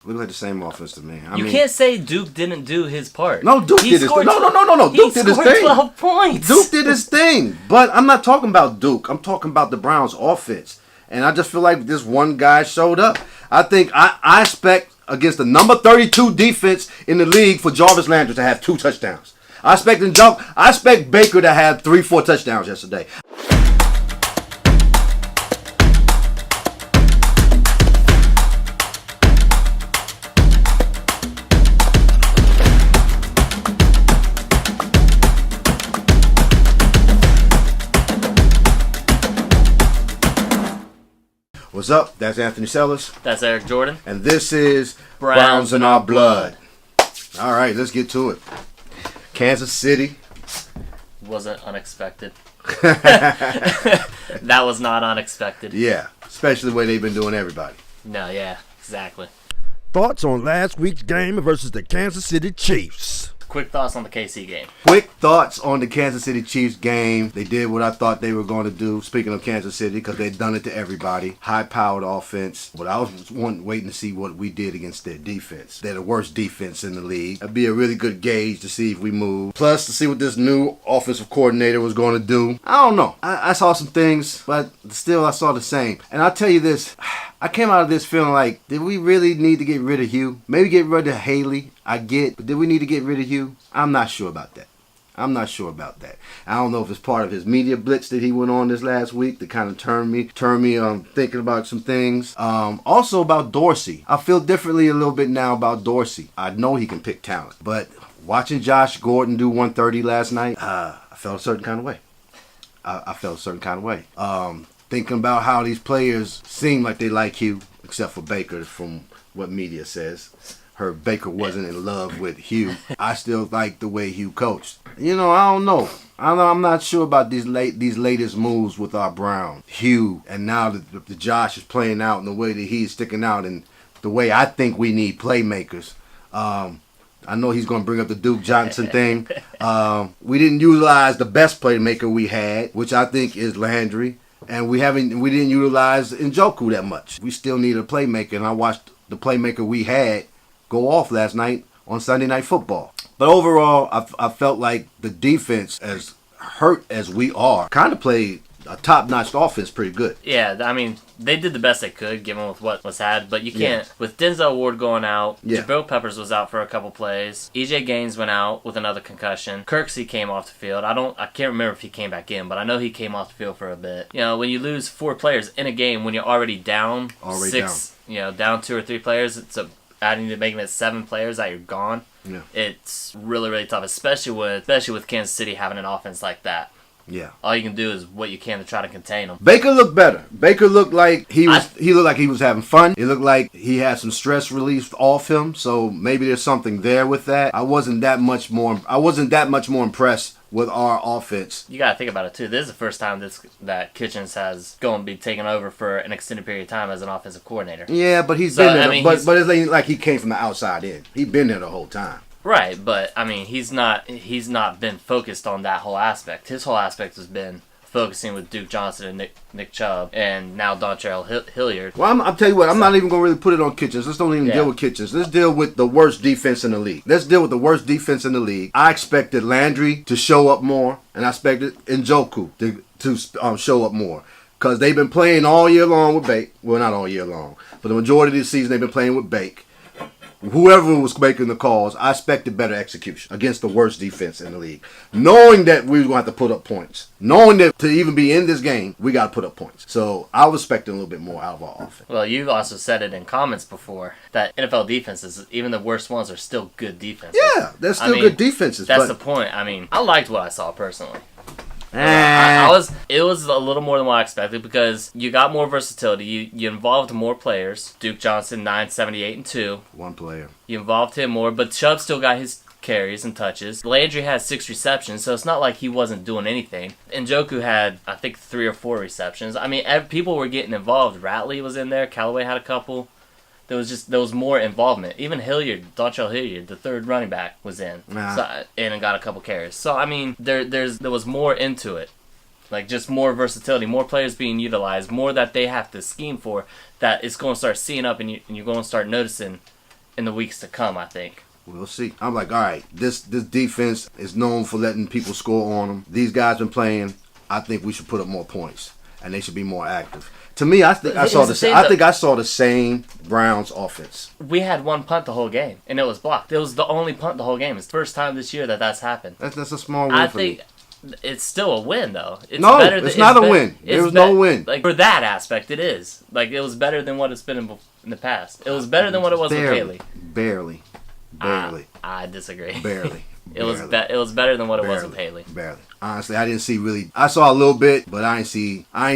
Look like the same offense to me. You can't say Duke didn't do his part. No, Duke did his thing. No. Duke did his thing. 12 points. Duke did his thing. But I'm not talking about Duke. I'm talking about the Browns' offense. And I just feel like this one guy showed up. I think I expect against the number 32 defense in the league for Jarvis Landry to have 2 touchdowns. I expect Baker to have 3-4 touchdowns yesterday. What's up? That's Anthony Sellers. That's Eric Jordan. And this is Browns in Our Blood. All right, let's get to it. Kansas City. Wasn't unexpected. That was not unexpected. Yeah, especially the way they've been doing everybody. No, yeah, exactly. Thoughts on last week's game versus the Kansas City Chiefs? Quick thoughts on the KC game. Quick thoughts on the Kansas City Chiefs game. They did what I thought they were going to do. Speaking of Kansas City, because they've done it to everybody. High-powered offense. But I was waiting to see what we did against their defense. They're the worst defense in the league. That'd be a really good gauge to see if we move. Plus, to see what this new offensive coordinator was going to do. I don't know. I saw some things, but still I saw the same. And I'll tell you this. I came out of this feeling like, did we really need to get rid of Hugh? Maybe get rid of Haley. I get, but did we need to get rid of Hugh? I'm not sure about that. I don't know if it's part of his media blitz that he went on this last week that kind of turned me thinking about some things. Also about Dorsey. I feel differently a little bit now about Dorsey. I know he can pick talent, but watching Josh Gordon do 130 last night, I felt a certain kind of way. Thinking about how these players seem like they like Hugh, except for Baker, from what media says. Heard Baker wasn't in love with Hugh. I still like the way Hugh coached. I don't know. I'm not sure about these latest moves with our Brown. Hugh, and now the Josh is playing out in the way that he's sticking out and the way I think we need playmakers. I know he's going to bring up the Duke Johnson thing. We didn't utilize the best playmaker we had, which I think is Landry. And we didn't utilize Njoku that much. We still need a playmaker, and I watched the playmaker we had go off last night on Sunday Night Football. But overall, I felt like the defense, as hurt as we are, kind of played a top-notch offense pretty good. Yeah, I mean, they did the best they could, given with what was had. But you can't, with Denzel Ward going out, Jabril Peppers was out for a couple plays, EJ Gaines went out with another concussion, Kirksey came off the field. I can't remember if he came back in, but I know he came off the field for a bit. When you lose 4 players in a game, when you're already down down 2 or 3 players, adding to making it 7 players that you're gone. Yeah. It's really, really tough, especially with Kansas City having an offense like that. Yeah. All you can do is what you can to try to contain them. Baker looked better. Baker looked like he looked like he was having fun. It looked like he had some stress relief off him. So maybe there's something there with that. I wasn't that much more impressed with our offense. You gotta think about it too. This is the first time that Kitchens has going to be taken over for an extended period of time as an offensive coordinator. Yeah, but he's been there. But it's like he came from the outside in. He's been there the whole time. Right, but I mean, he's not been focused on that whole aspect. His whole aspect has been focusing with Duke Johnson and Nick Chubb, and now Dontrell Hilliard. Well, I'll tell you what, I'm not even going to really put it on Kitchens. Let's don't even deal with Kitchens. Let's deal with the worst defense in the league. I expected Landry to show up more, and I expected Njoku to show up more. Because they've been playing all year long with Bake. Well, not all year long. For the majority of the season, they've been playing with Bake. Whoever was making the calls, I expected better execution against the worst defense in the league. Knowing that we were going to have to put up points. Knowing that to even be in this game, we got to put up points. So I was expecting a little bit more out of our offense. Well, you've also said it in comments before that NFL defenses, even the worst ones, are still good defenses. Yeah, they're still good defenses. That's the point. I mean, I liked what I saw personally. It was a little more than what I expected because you got more versatility. You involved more players. Duke Johnson, 978 and 2. One player. You involved him more, but Chubb still got his carries and touches. Landry had 6 receptions, so it's not like he wasn't doing anything. Njoku had, I think, 3 or 4 receptions. I mean, people were getting involved. Ratley was in there. Callaway had a couple. There was more involvement. Even Dontrell Hilliard, the third running back, was in and got a couple carries. So I mean, there was more into it, like just more versatility, more players being utilized, more that they have to scheme for. That it's going to start seeing up, and you're going to start noticing in the weeks to come, I think. We'll see. I'm like, all right, this defense is known for letting people score on them. These guys been playing. I think we should put up more points, and they should be more active. To me, I think I saw the same Browns offense. We had one punt the whole game, and it was blocked. It was the only punt the whole game. It's the first time this year that's happened. That's a small win for me. It's still a win, though. It's not a win. There was no win. Like, for that aspect, it is. Like, it was better than what it's been in the past. It was better than what it was with Haley. Barely. I disagree. Barely. It was better than what it was with Haley. Barely. Honestly, I didn't see really. I saw a little bit, but I didn't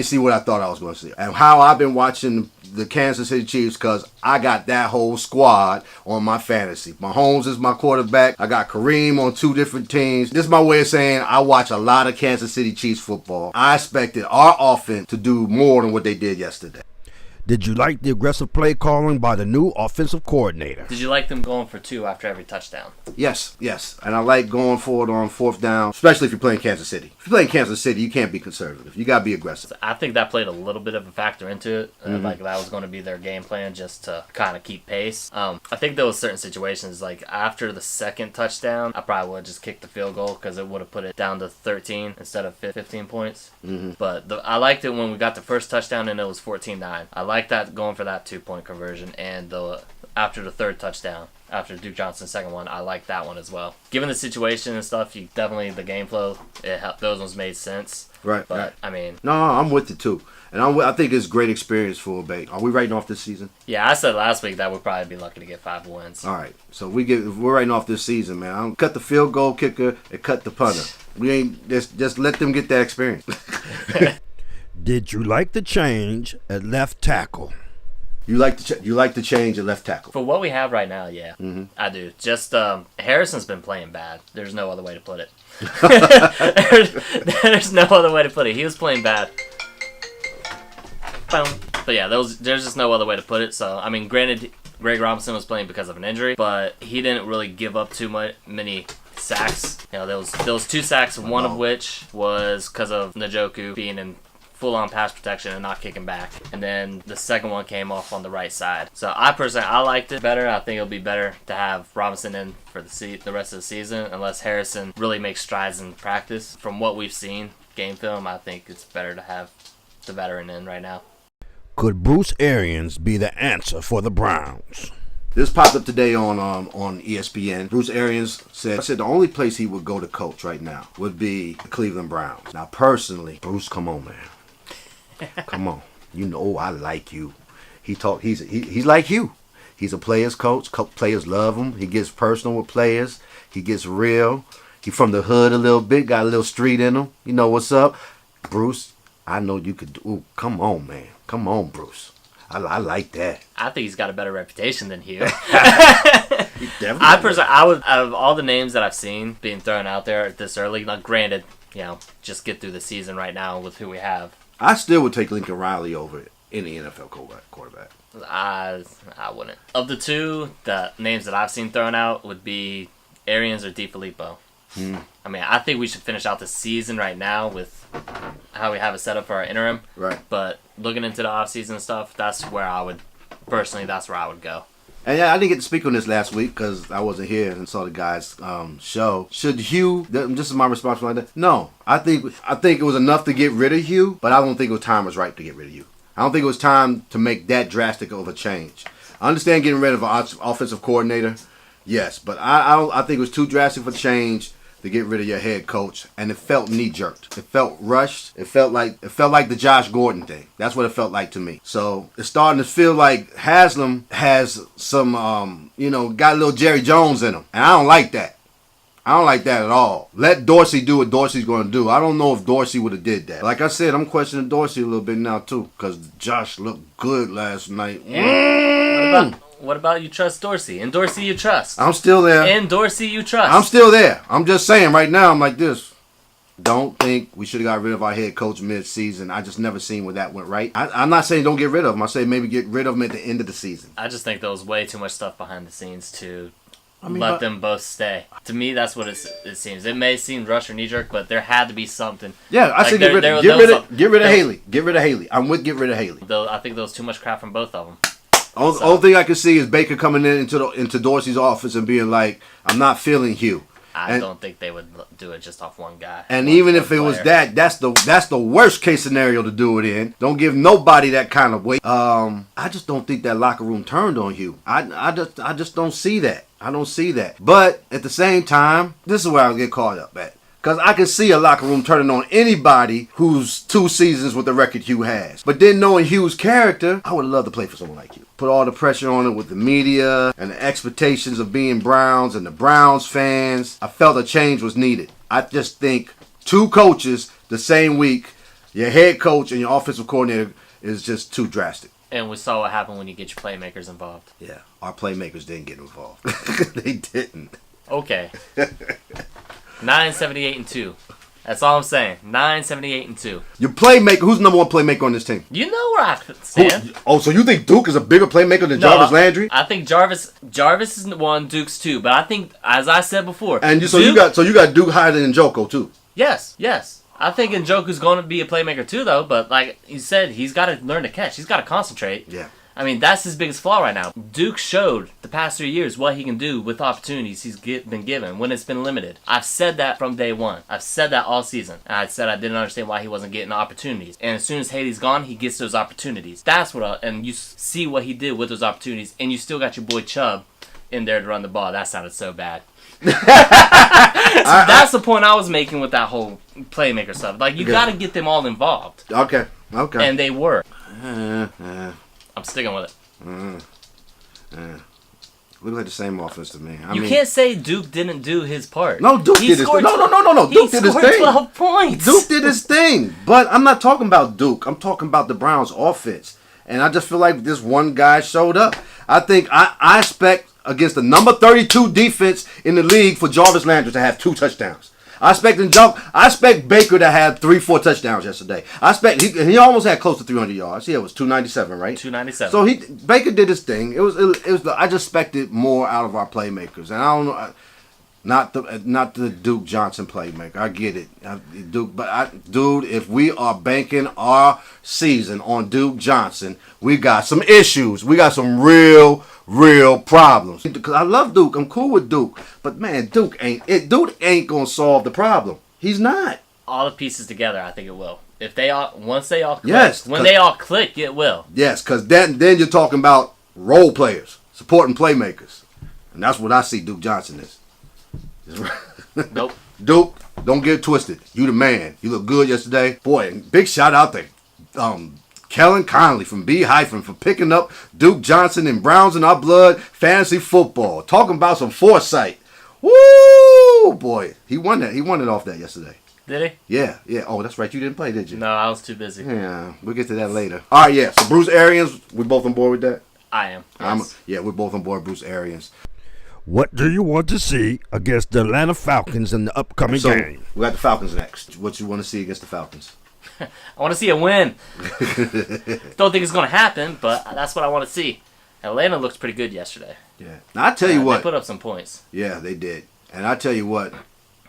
see what I thought I was going to see. And how I've been watching the Kansas City Chiefs, because I got that whole squad on my fantasy. Mahomes is my quarterback. I got Kareem on 2 different teams. This is my way of saying I watch a lot of Kansas City Chiefs football. I expected our offense to do more than what they did yesterday. Did you like the aggressive play calling by the new offensive coordinator? Did you like them going for 2 after every touchdown? Yes. And I like going forward on 4th down, especially if you're playing Kansas City. If you're playing Kansas City, you can't be conservative. You got to be aggressive. I think that played a little bit of a factor into it. Like, that was going to be their game plan, just to kind of keep pace. I think there was certain situations, like after the 2nd touchdown, I probably would have just kicked the field goal because it would have put it down to 13 instead of 15 points. But I liked it when we got the first touchdown and it was 14-9. I like that, going for that 2-point conversion, and after the 3rd touchdown, after Duke Johnson's 2nd one, I like that one as well. Given the situation and stuff, the game flow, those ones made sense. Right. But right. I mean, no, I'm with it too, and I think it's great experience for Bay. Are we writing off this season? Yeah, I said last week that we'd probably be lucky to get 5 wins. All right, so we're writing off this season, man. I'll cut the field goal kicker and cut the punter. We ain't just let them get that experience. Did you like the change at left tackle? You like the change at left tackle? For what we have right now, yeah. I do. Just Harrison's been playing bad. There's no other way to put it. there's no other way to put it. He was playing bad. Boom. But yeah, there's just no other way to put it. So, I mean, granted, Greg Robinson was playing because of an injury, but he didn't really give up too many sacks. You know, there was 2 sacks, one of which was because of Njoku being in full-on pass protection and not kicking back. And then the 2nd one came off on the right side. So I liked it better. I think it'll be better to have Robinson in for the rest of the season, unless Harrison really makes strides in practice. From what we've seen, game film, I think it's better to have the veteran in right now. Could Bruce Arians be the answer for the Browns? This popped up today on ESPN. Bruce Arians said the only place he would go to coach right now would be the Cleveland Browns. Now, personally, Bruce, come on, man. Come on. You know I like you. He's like you. He's a player's coach. Players love him. He gets personal with players. He gets real. He from the hood a little bit. Got a little street in him. You know what's up? Bruce, I know you could do. Ooh, come on, man. Come on, Bruce. I like that. I think he's got a better reputation than Hugh. I would, out of all the names that I've seen being thrown out there this early, like, granted, just get through the season right now with who we have. I still would take Lincoln Riley over any NFL quarterback. I wouldn't. Of the 2, the names that I've seen thrown out would be Arians or DiFilippo. I mean, I think we should finish out the season right now with how we have it set up for our interim. Right. But looking into the offseason stuff, that's where I would go. And yeah, I didn't get to speak on this last week because I wasn't here and saw the guys' show. Should Hugh? This is my response like that. No, I think it was enough to get rid of Hugh, but I don't think time was right to get rid of Hugh. I don't think it was time to make that drastic of a change. I understand getting rid of an offensive coordinator, yes, but I think it was too drastic of a change to get rid of your head coach, and it felt knee-jerked. It felt rushed. It felt like the Josh Gordon thing. That's what it felt like to me. So it's starting to feel like Haslam has some, got a little Jerry Jones in him, and I don't like that. I don't like that at all. Let Dorsey do what Dorsey's going to do. I don't know if Dorsey would have did that. Like I said, I'm questioning Dorsey a little bit now too, because Josh looked good last night. What about you trust Dorsey? In Dorsey you trust. I'm still there. In Dorsey you trust. I'm still there. I'm just saying right now, I'm like this. Don't think we should have got rid of our head coach mid-season. I just never seen where that went right. I'm not saying don't get rid of him. I say maybe get rid of him at the end of the season. I just think there was way too much stuff behind the scenes to let them both stay. To me, that's what it seems. It may seem rush or knee-jerk, but there had to be something. Yeah, I say get rid of Haley. Get rid of Haley. I'm with get rid of Haley. I think there was too much crap from both of them. Only thing I can see is Baker coming into Dorsey's office and being like, "I'm not feeling Hugh." I don't think they would do it just off one guy. And even if it was that's the worst case scenario to do it in. Don't give nobody that kind of weight. I just don't think that locker room turned on Hugh. I just don't see that. I don't see that. But at the same time, this is where I get caught up at. Because I can see a locker room turning on anybody who's 2 seasons with the record Hugh has. But then knowing Hugh's character, I would love to play for someone like Hugh. Put all the pressure on it with the media and the expectations of being Browns and the Browns fans. I felt a change was needed. I just think 2 coaches the same week, your head coach and your offensive coordinator, is just too drastic. And we saw what happened when you get your playmakers involved. Yeah, our playmakers didn't get involved. They didn't. Okay. 9-78-2. That's all I'm saying. 9-78-2. Your playmaker. Who's the number 1 playmaker on this team? You know where I stand. So you think Duke is a bigger playmaker than Jarvis Landry? I think Jarvis is 1, Duke's 2. But I think, as I said before, and you got Duke higher than Njoku too. Yes. I think Njoku's going to be a playmaker too, though. But like you said, he's got to learn to catch. He's got to concentrate. Yeah. I mean, that's his biggest flaw right now. Duke showed the past 3 years what he can do with opportunities he's been given when it's been limited. I've said that from day one. I've said that all season. And I said I didn't understand why he wasn't getting opportunities. And as soon as Hady's gone, he gets those opportunities. That's and you see what he did with those opportunities, and you still got your boy Chubb in there to run the ball. That sounded so bad. That's the point I was making with that whole playmaker stuff. Like, you got to get them all involved. Okay. And they were. I'm sticking with it. Look like the same offense to me. You can't say Duke didn't do his part. No, Duke did his thing. No. Duke did his thing. 12 points. Duke did his thing. But I'm not talking about Duke. I'm talking about the Browns' offense. And I just feel like this one guy showed up. I think I expect against the number 32 defense in the league for Jarvis Landry to have 2 touchdowns. I expect Baker to have 3-4 touchdowns yesterday. I expect he almost had close to 300 yards. Yeah, it was 297, right? 297. So Baker did his thing. It was I just expected more out of our playmakers, and I don't know. Not the Duke Johnson playmaker. I get it, dude. If we are banking our season on Duke Johnson, we got some issues. We got some real problems. Because I love Duke. I'm cool with Duke, but man, Duke ain't gonna solve the problem. He's not. All the pieces together, I think it will. Once they all click, yes, when they all click, it will. Yes, because then you're talking about role players, supporting playmakers, and that's what I see Duke Johnson is. Nope. Duke, don't get it twisted. You the man. You look good yesterday. Boy, big shout out to Kellen Conley from B-Hyphen for picking up Duke Johnson and Browns in Our Blood fantasy football. Talking about some foresight. Woo! Boy, he won that. He won it off that yesterday. Did he? Yeah. Oh, that's right. You didn't play, did you? No, I was too busy. Yeah, we'll get to that later. All right, yeah. So Bruce Arians, we both on board with that? I am. Yes. We're both on board with Bruce Arians. What do you want to see against the Atlanta Falcons in the upcoming game? We got the Falcons next. What you want to see against the Falcons? I want to see a win. Don't think it's going to happen, but that's what I want to see. Atlanta looks pretty good yesterday. Yeah. Now, I tell you what. They put up some points. Yeah, they did. And I tell you what,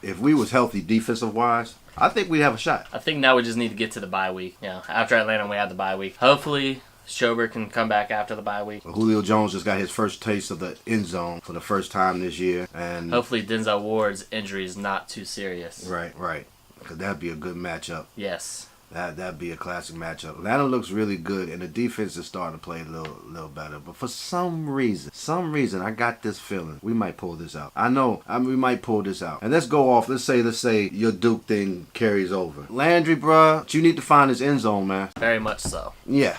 if we was healthy defensive-wise, I think we'd have a shot. I think now we just need to get to the bye week. After Atlanta, we have the bye week. Hopefully, Schobert can come back after the bye week. Julio Jones just got his first taste of the end zone for the first time this year. And hopefully Denzel Ward's injury is not too serious. Right. Because that'd be a good matchup. Yes. That'd be a classic matchup. Atlanta looks really good, and the defense is starting to play a little better. But for some reason, I got this feeling we might pull this out. We might pull this out. And let's go off. Let's say your Duke thing carries over. Landry, bruh, you need to find his end zone, man. Very much so. Yeah.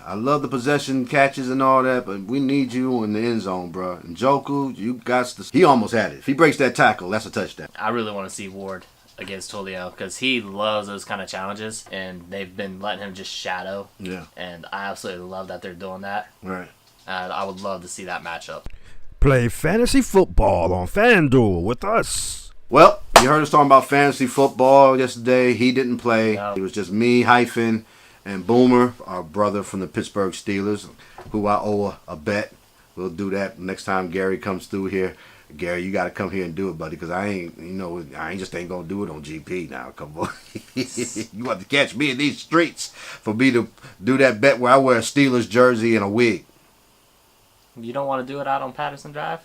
I love the possession catches and all that, but we need you in the end zone, bro. And Njoku, you got to. He almost had it. If he breaks that tackle, that's a touchdown. I really want to see Ward against Julio because he loves those kind of challenges, and they've been letting him just shadow. Yeah. And I absolutely love that they're doing that. Right. And I would love to see that matchup. Play fantasy football on FanDuel with us. Well, you heard us talking about fantasy football yesterday. He didn't play. No. It was just me, Hyphen, and Boomer, our brother from the Pittsburgh Steelers, who I owe a bet. We'll do that next time Gary comes through here. Gary, you got to come here and do it, buddy, because I ain't going to do it on GP now. Come on. You want to catch me in these streets for me to do that bet where I wear a Steelers jersey and a wig. You don't want to do it out on Patterson Drive?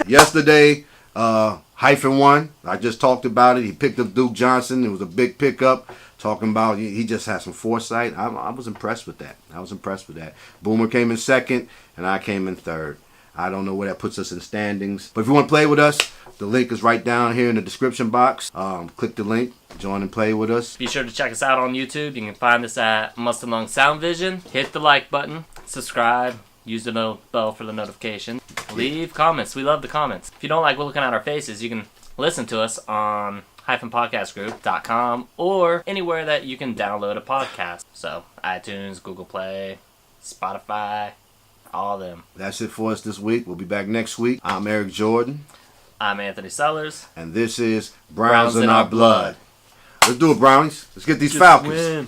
Yesterday, Hyphen won. I just talked about it. He picked up Duke Johnson. It was a big pickup. Talking about he just had some foresight. I was impressed with that. Boomer came in second, and I came in third. I don't know where that puts us in standings. But if you want to play with us, the link is right down here in the description box. Click the link, join and play with us. Be sure to check us out on YouTube. You can find us at Monstalung Soundvizion. Hit the like button, subscribe, use the bell for the notification. Leave comments. We love the comments. If you don't like looking at our faces, you can listen to us on podcastgroup.com or anywhere that you can download a podcast. So iTunes, Google Play, Spotify, all of them. That's it for us this week. We'll be back next week. I'm Eric Jordan. I'm Anthony Sellers. And this is Browns in Our Blood. Let's do it, Brownies. Let's get these Falcons. Win.